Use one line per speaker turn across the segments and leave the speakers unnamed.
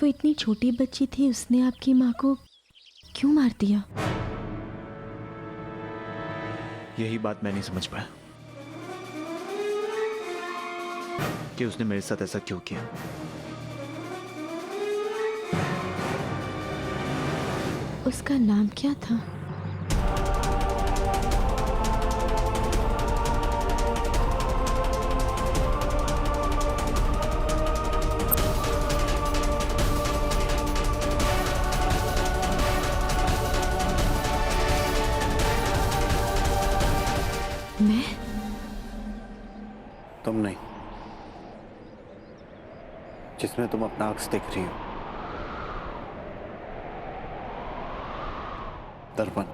वो इतनी छोटी बच्ची थी, उसने आपकी माँ को क्यों मार दिया?
यही बात मैं नहीं समझ पाया कि उसने मेरे साथ ऐसा क्यों किया।
उसका नाम क्या था? मैं?
तुम नहीं, जिसमें तुम अपना अक्स देख रही हो, दर्पण।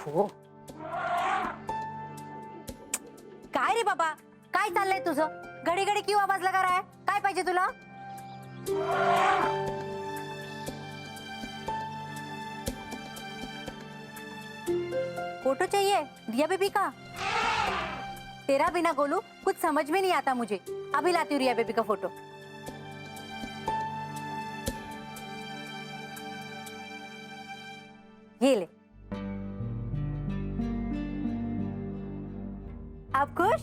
हो काय रे बाबा, काय चाललंय तुझं? घडी घडी क्यों आवाज लगा रहा है? काय पाहिजे तुला? फोटो चाहिए रिया बेबी का? तेरा बिना गोलू कुछ समझ में नहीं आता मुझे। अभी लाती हूँ रिया बेबी का फोटो। ये ले। आप खुश?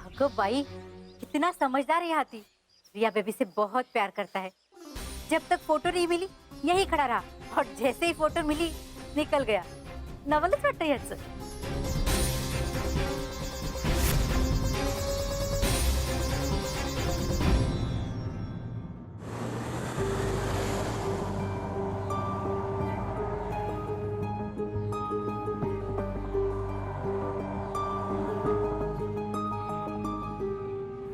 अगं बाई, कितना समझदार है हाथी। रिया बेबी से बहुत प्यार करता है। जब तक फोटो नहीं मिली यही खड़ा रहा और जैसे ही फोटो मिली निकल गया। नवलच वाटतं याचं।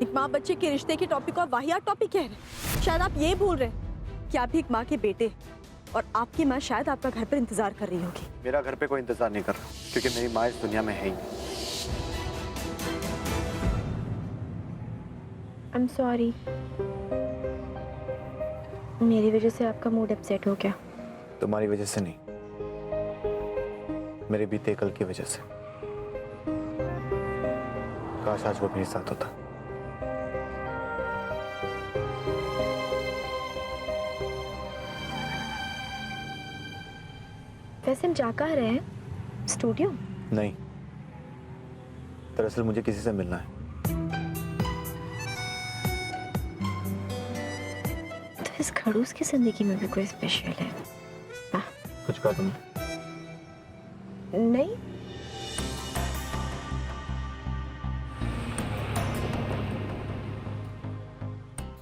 एक माँ बच्चे के रिश्ते के टॉपिक और वाहियात टॉपिक कह रहे हैं। शायद आप ये भूल रहे हैं कि आप भी एक माँ के बेटे और आपकी माँ शायद आपका घर पर इंतजार कर रही होगी।
मेरा घर पे कोई इंतजार नहीं कर रहा, क्योंकि मेरी माँ इस दुनिया में है ही नहीं।
I'm sorry. मेरी वजह से आपका मूड अपसेट हो गया।
तुम्हारी वजह से नहीं, मेरे बीते कल की वजह से। काश आज वो मेरे साथ होता।
वैसे हम जा कहाँ रहे हैं? स्टूडियो?
नहीं, दरअसल मुझे किसी से मिलना है।
तो इस खड़ूस की जिंदगी में भी कोई स्पेशल है?
कुछ कहा तुमने?
नहीं।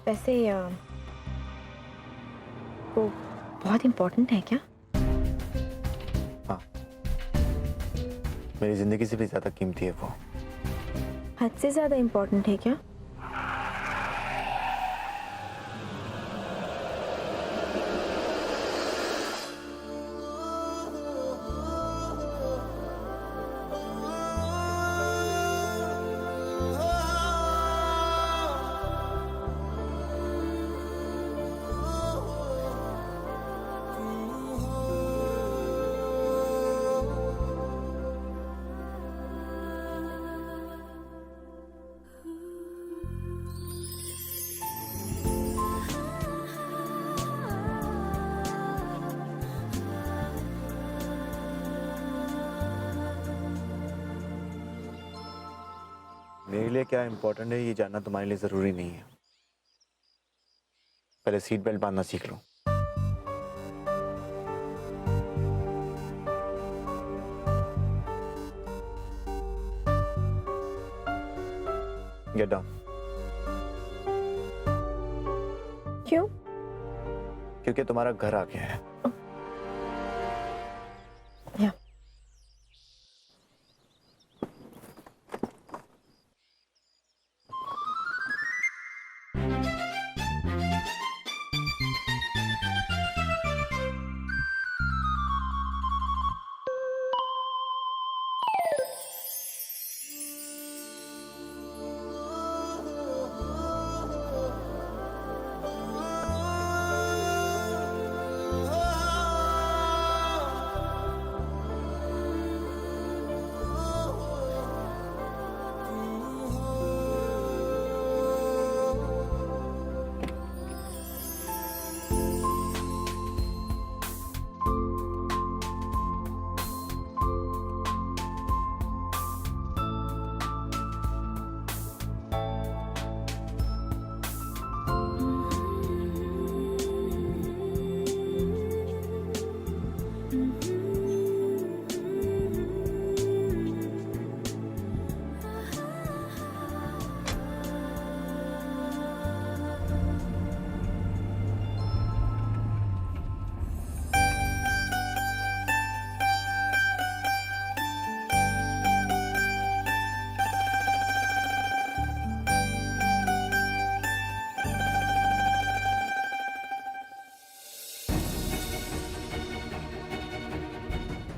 वैसे वो बहुत इम्पोर्टेंट है क्या?
हाँ, मेरी जिंदगी से भी ज्यादा कीमती है वो।
हद से ज्यादा इम्पोर्टेंट है क्या?
मेरे लिए क्या इंपॉर्टेंट है ये जानना तुम्हारे लिए जरूरी नहीं है। पहले सीट बेल्ट बांधना सीख लो। Get down.
क्यों?
क्योंकि क्योंकि तुम्हारा घर आ गया है।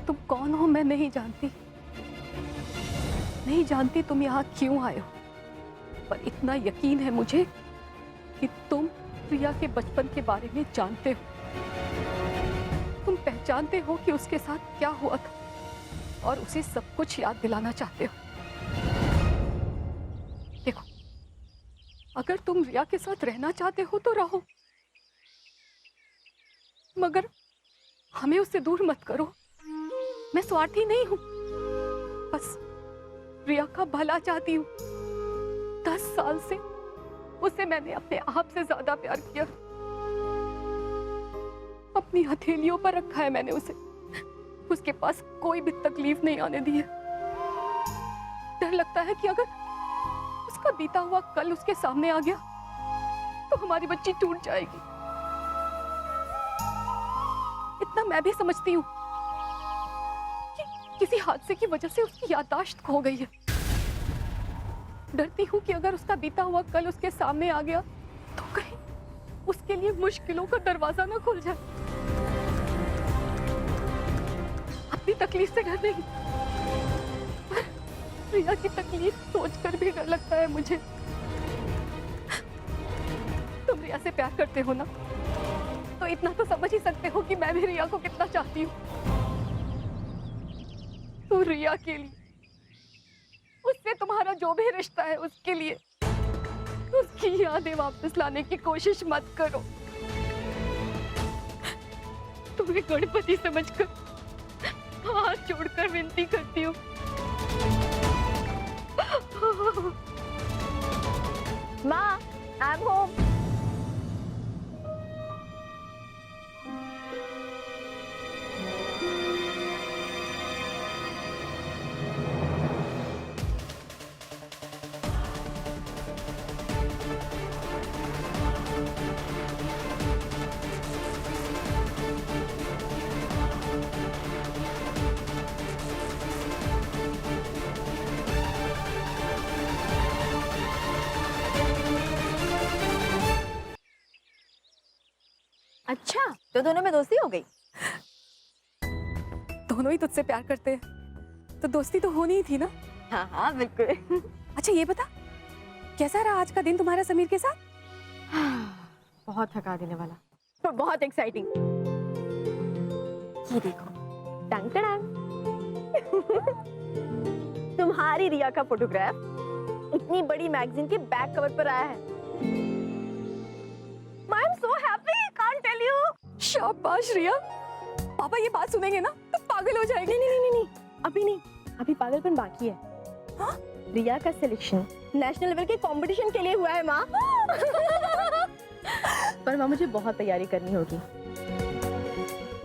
तुम कौन हो मैं नहीं जानती, नहीं जानती तुम यहाँ क्यों आए हो, पर इतना यकीन है मुझे कि तुम प्रिया के बचपन के बारे में जानते हो। तुम पहचानते हो कि उसके साथ क्या हुआ था और उसे सब कुछ याद दिलाना चाहते हो। देखो, अगर तुम रिया के साथ रहना चाहते हो तो रहो, मगर हमें उससे दूर मत करो। मैं स्वार्थी नहीं हूं, बस रिया का भला चाहती हूँ। 10 साल से उसे मैंने अपने आप से ज्यादा प्यार किया। अपनी हथेलियों पर रखा है मैंने उसे। उसके पास कोई भी तकलीफ नहीं आने दी है। डर लगता है कि अगर उसका बीता हुआ कल उसके सामने आ गया तो हमारी बच्ची टूट जाएगी। इतना मैं भी समझती हूँ कि किसी हादसे की वजह से उसकी याददाश्त खो गई है। डरती हूँ कि अगर उसका बीता हुआ कल उसके सामने आ गया तो कहीं उसके लिए मुश्किलों का दरवाजा ना खुल जाए। अपनी तकलीफ से डर नहीं, पर रिया की तकलीफ सोचकर भी डर लगता है मुझे। तुम रिया से प्यार करते हो ना, तो इतना तो समझ ही सकते हो कि मैं भी रिया को कितना चाहती हूँ। तो रिया के लिए, उससे तुम्हारा जो भी रिश्ता है उसके लिए उसकी यादें वापस लाने की कोशिश मत करो। तुम्हें गणपति समझकर हाथ जोड़कर विनती करती हूँ। माँ, आई एम होम।
अच्छा, तो दोनों में दोस्ती हो गई?
दोनों ही तुझसे प्यार करते हैं, तो दोस्ती तो होनी ही थी ना।
हाँ हाँ बिल्कुल।
अच्छा ये बता, कैसा रहा आज का दिन तुम्हारा समीर के साथ?
बहुत थका देने वाला, पर बहुत एक्साइटिंग। ये देखो, टंग टड़ांग। तुम्हारी रिया का फोटोग्राफ इतनी बड़ी मैगजीन के बैक कवर पर आया है। I am so happy, can't tell you.
शाबाश रिया, पापा ये बात सुनेंगे ना तो पागल हो जाएंगे।
नहीं, अभी नहीं, अभी पागलपन बाकी है।
हाँ?
रिया का सिलेक्शन नेशनल लेवल के कंपटीशन के लिए हुआ है माँ। पर माँ मुझे बहुत तैयारी करनी होगी,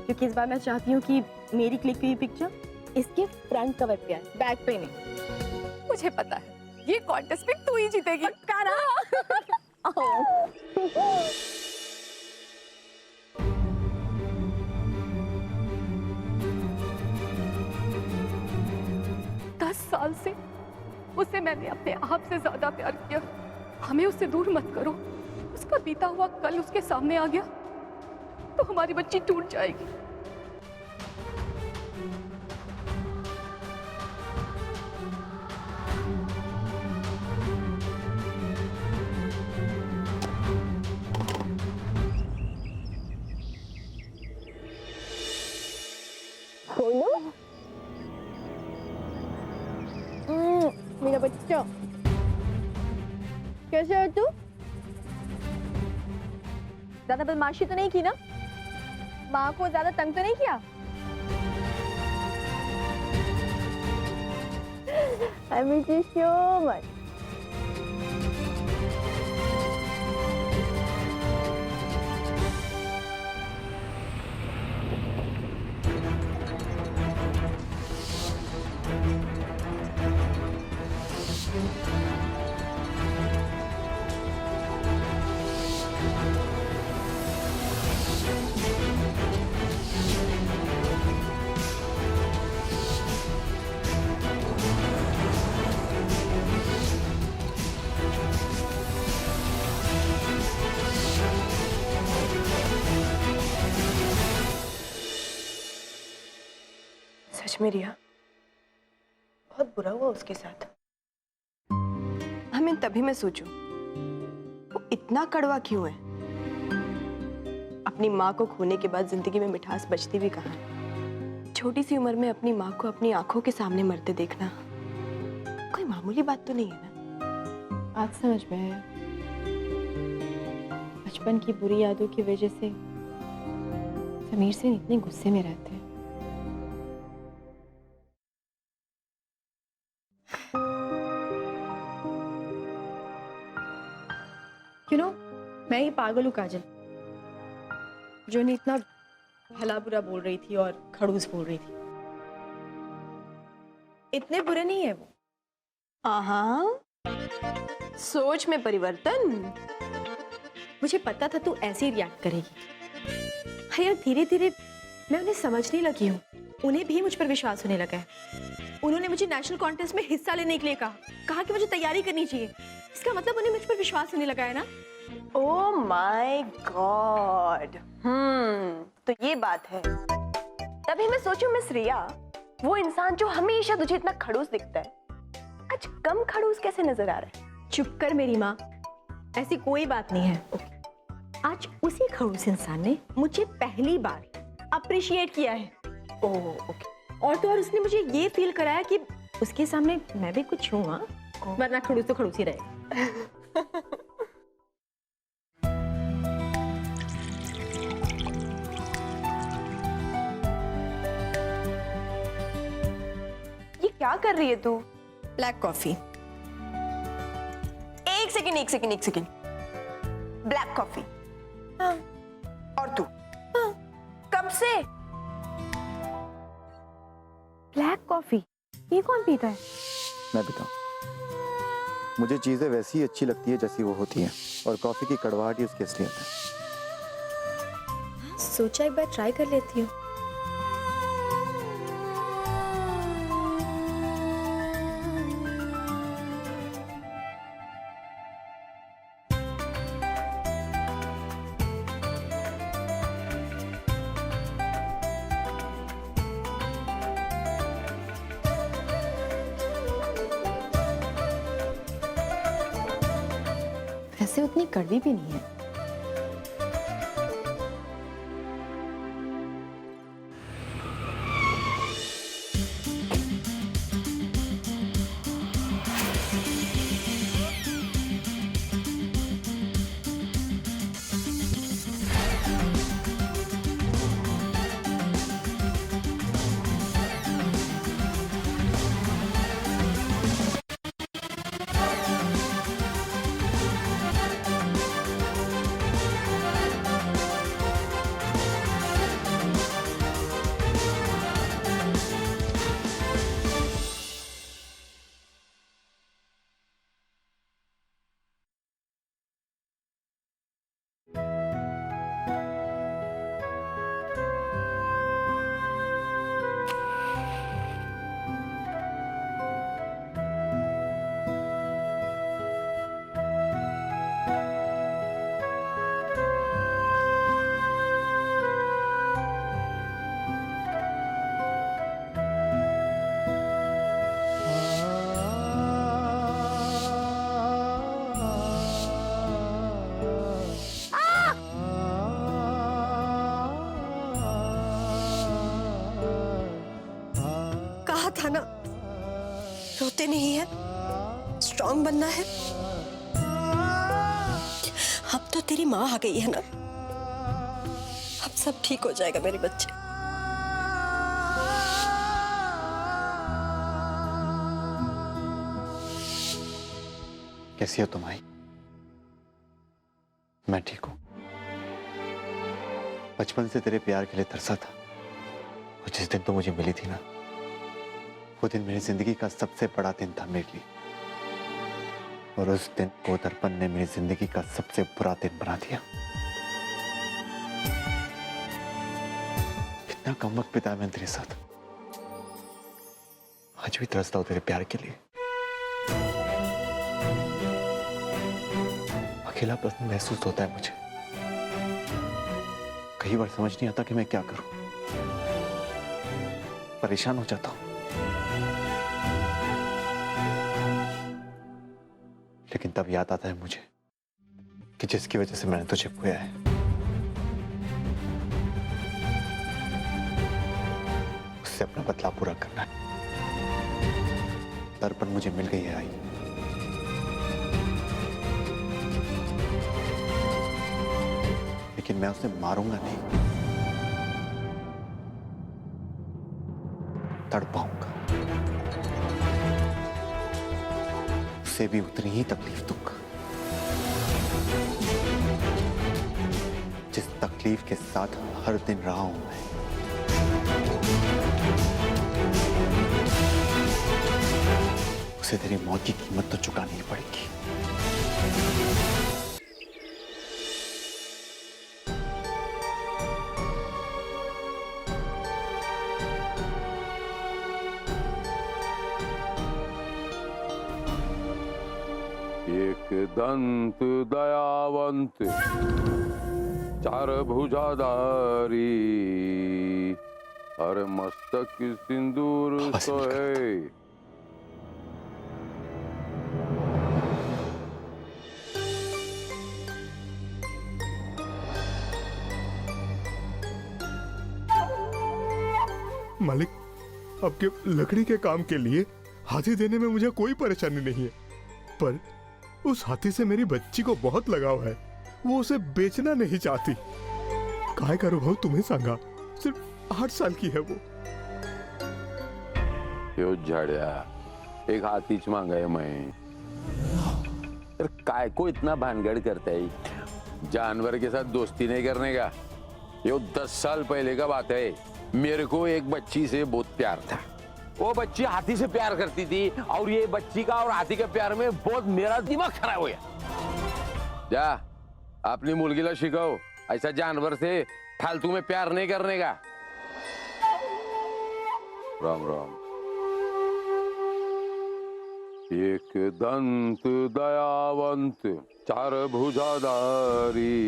क्योंकि इस बार मैं चाहती हूँ कि मेरी क्लिक हुई पिक्चर इसके फ्रंट कवर पे आए, बैक पे नहीं।
मुझे पता है ये कॉन्टेस्ट में तू ही जीतेगी। साल से उसे मैंने अपने आप से ज्यादा प्यार किया। हमें उससे दूर मत करो। उसका बीता हुआ कल उसके सामने आ गया तो हमारी बच्ची टूट जाएगी।
मेरा बच्चा, कैसे है तू? ज्यादा बदमाशी तो नहीं की ना? माँ को ज्यादा तंग तो नहीं किया? I miss you so much.
सच में रिया, बहुत बुरा हुआ उसके साथ। हमें तभी मैं सोचूं, वो इतना कड़वा क्यों है? अपनी माँ को खोने के बाद जिंदगी में मिठास बचती भी कहाँ है? छोटी सी उम्र में अपनी माँ को अपनी आंखों के सामने मरते देखना कोई मामूली बात तो नहीं है ना।
आज समझ में आया, बचपन की बुरी यादों की वजह से समीर से इतने गुस्से में रहते हैं। मैं ही पागल हूँ काजल, जो नहीं इतना भला बुरा बोल रही थी और खड़ूस बोल रही थी। इतने बुरे नहीं है वो।
हाँ, सोच में परिवर्तन।
मुझे पता था तू ऐसे ही रिएक्ट करेगी। हाँ यार, धीरे धीरे मैं उन्हें समझने लगी हूँ। उन्हें भी मुझ पर विश्वास होने लगा है। उन्होंने मुझे नेशनल कॉन्टेस्ट में हिस्सा लेने के लिए कहा कि मुझे तैयारी करनी चाहिए। इसका मतलब उन्हें मुझ पर विश्वास होने लगा है ना।
Oh my God. तो ये बात है। तभी मैं सोचूं मिस रिया, वो इंसान जो हमेशा तुझे इतना खड़ूस दिखता है, आज कम खड़ूस कैसे नजर आ रहा है?
चुप कर मेरी माँ, ऐसी कोई बात नहीं है। आज उसी खड़ूस इंसान ने मुझे पहली बार अप्रिशिएट किया है।
Oh okay.
और तो और उसने मुझे ये फील कराया कि उसके सामने मैं भी कुछ हूँ। हाँ, वरना खड़ूस तो खड़ूस ही रहेगा।
ये क्या कर रही है तू?
Black coffee.
एक सेकंड। Black coffee. हाँ। और तू? हाँ। कब से?
ब्लैक कॉफी ये कौन पीता है?
मैं बताऊं, मुझे चीजें वैसी ही अच्छी लगती है जैसी वो होती हैं, और कॉफी की कड़वाहट ही उसकी असलियत है।
सोचा एक बार ट्राई कर लेती हूँ। वैसे उतनी कड़वी भी नहीं है।
कहा था ना, रोते नहीं है, स्ट्रांग बनना है। अब तो तेरी माँ आ गई है ना, अब सब ठीक हो जाएगा मेरे बच्चे।
कैसी हो तुम आई? मैं ठीक हूं। बचपन से तेरे प्यार के लिए तरसा था, और जिस दिन तो मुझे मिली थी ना, वो दिन मेरी जिंदगी का सबसे बड़ा दिन था मेरे लिए। और उस दिन को दर्पण ने मेरी जिंदगी का सबसे बुरा दिन बना दिया। कितना कम वक्त बिताया मैंने तेरे साथ। आज भी तरसता हूं तेरे प्यार के लिए। अकेलापन महसूस होता है मुझे। कई बार समझ नहीं आता कि मैं क्या करूं। परेशान हो जाता हूं। लेकिन तब याद आता है मुझे कि जिसकी वजह से मैंने तुझे खोया है, उससे अपना बदला पूरा करना है। दर्पण मुझे मिल गई है आई। लेकिन मैं उसे मारूंगा नहीं, तड़पाऊंगा। उसे भी उतनी ही तकलीफ दूंगा जिस तकलीफ के साथ हर दिन रहा हूं मैं। उसे तेरी मौत की कीमत तो चुकानी ही पड़ेगी।
एक दंत दयावंत, चार भुजाधारी, हर मस्तक सिंदूर सोहे।
मालिक, आपके लकड़ी के काम के लिए हाथी देने में मुझे कोई परेशानी नहीं है, पर उस हाथी से मेरी बच्ची को बहुत लगाव है। वो उसे बेचना नहीं चाहती। काय का अनुभव तुम्हें सांगा, सिर्फ 8 साल की है वो।
यो झाड़िया, एक हाथीच मांगा मैं। तर काय को इतना भानगड़ करता है? जानवर के साथ दोस्ती नहीं करने का। यो 10 साल पहले का बात है। मेरे को एक बच्ची से बहुत प्यार था। वो बच्ची हाथी से प्यार करती थी, और ये बच्ची का और हाथी के प्यार में बहुत मेरा दिमाग खराब हो गया। जा अपनी मुर्गीला शिखाओ ऐसा जानवर से फालतू में प्यार नहीं करने का। राम राम। एक दंत दयावंत, चार भुजाधारी।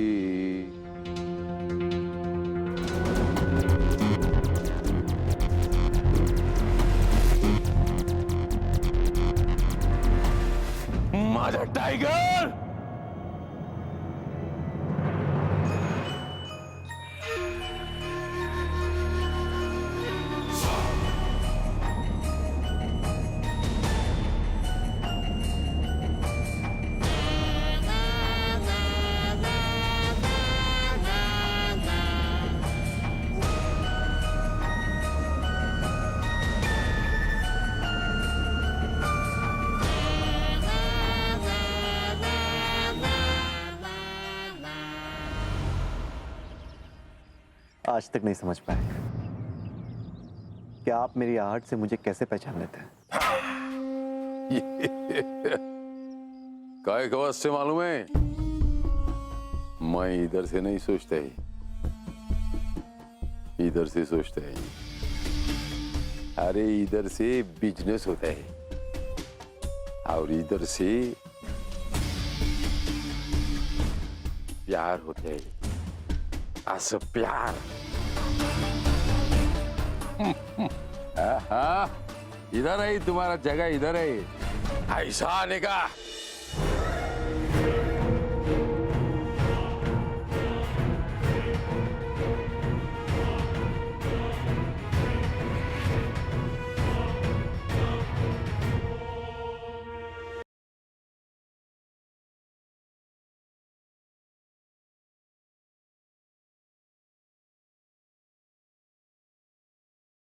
माझा टाइगर।
आज तक नहीं समझ पाए कि आप मेरी आहट से मुझे कैसे पहचान लेते हैं।
काय का से मालूम है? मैं इधर से नहीं सोचता ही, इधर से सोचता है। अरे इधर से बिजनेस होता है, और इधर से प्यार होता है। असं प्यार। इधर है तुम्हारा जगह, इधर है। ऐसा आने का